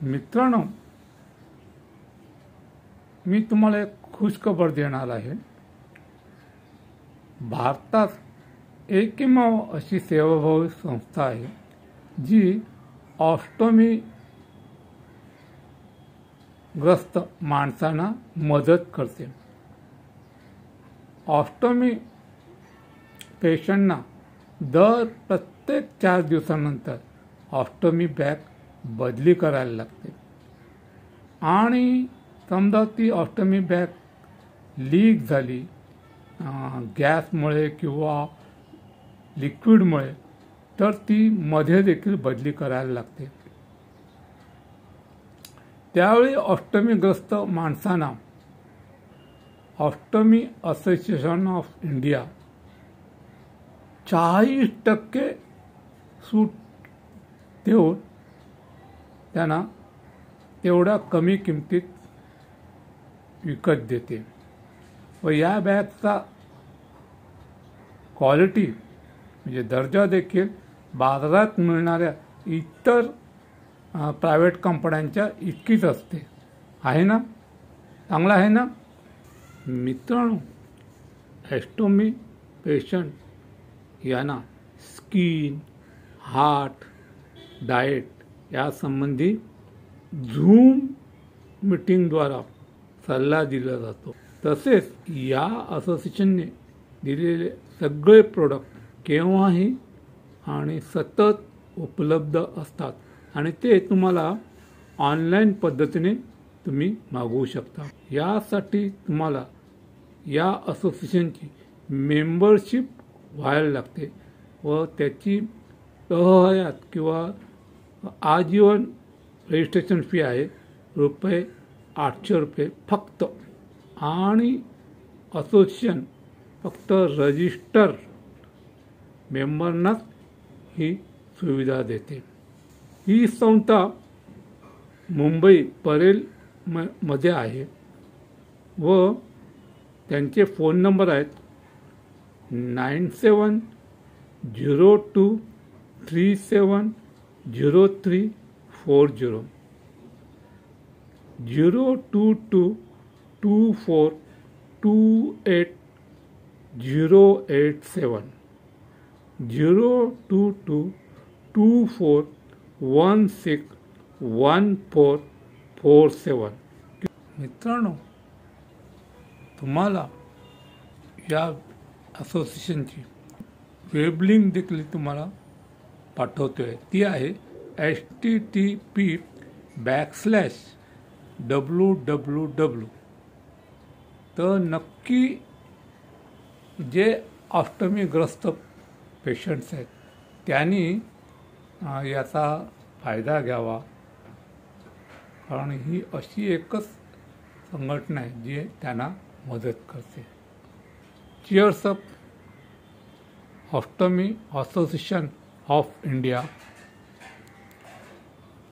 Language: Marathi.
मित्रांनो, मी तुम्हाला एक खुशखबर देणार आहे। भारतात एकमेव अशी सेवाभावी संस्था आहे जी ऑस्टोमी ग्रस्त माणसांना मदत करते। ऑस्टोमी पेशंटना दर प्रत्येक 4 दिवसानंतर ऑस्टोमी बॅग बदली करायला लागते आणि समजा ती ऑस्टोमी बॅग लीक झाली गॅसमुळे किंवा लिक्विडमुळे तर ती मध्ये देखील बदली करायला लागते। त्यावेळी ऑस्टोमीग्रस्त माणसांना ऑस्टोमी असोसिएशन ऑफ इंडिया 40% सूट देऊन त्यांना तेवढ्या कमी किमतीत विकत देते व या बॅगचा क्वालिटी म्हणजे दर्जा देखील बाजारात मिळणाऱ्या इतर प्रायव्हेट कंपन्यांच्या इतकीच असते। आहे ना, चांगला आहे ना मित्रांनो। ऑस्टोमी पेशंट यांना स्किन, हार्ट, डाएट यासंबंधी झूम मीटिंगद्वारा सल्ला दिला जातो। तसेच या असोसिएशनने दिलेले सगळे प्रोडक्ट केव्हाही आणि सतत उपलब्ध असतात आणि ते तुम्हाला ऑनलाईन पद्धतीने तुम्ही मागवू शकता। यासाठी तुम्हाला या असोसिएशनची मेंबरशिप व्हायला लागते व त्याची हयात किंवा आजीवन रजिस्ट्रेशन फी आहे ₹800 फक्त आणि असोसिएशन फक्त रजिस्टर मेंबरनाच ही सुविधा देते। ही संस्था मुंबई परेल मध्ये आहे व त्यांचे फोन नंबर आहेत 9702370340 022242887 02224161447। मित्रांनो, तुम्हाला या असोसिएशनची वेब लिंक देखील तुम्हाला पाठवतोय। ती आहे http://www। तर नक्की जे ऑस्टोमीग्रस्त पेशंट्स आहेत त्यांनी याचा फायदा घ्यावा, कारण ही अशी एकच संघटना आहे जी त्यांना मदत करते। Cheers up ostomy association of India.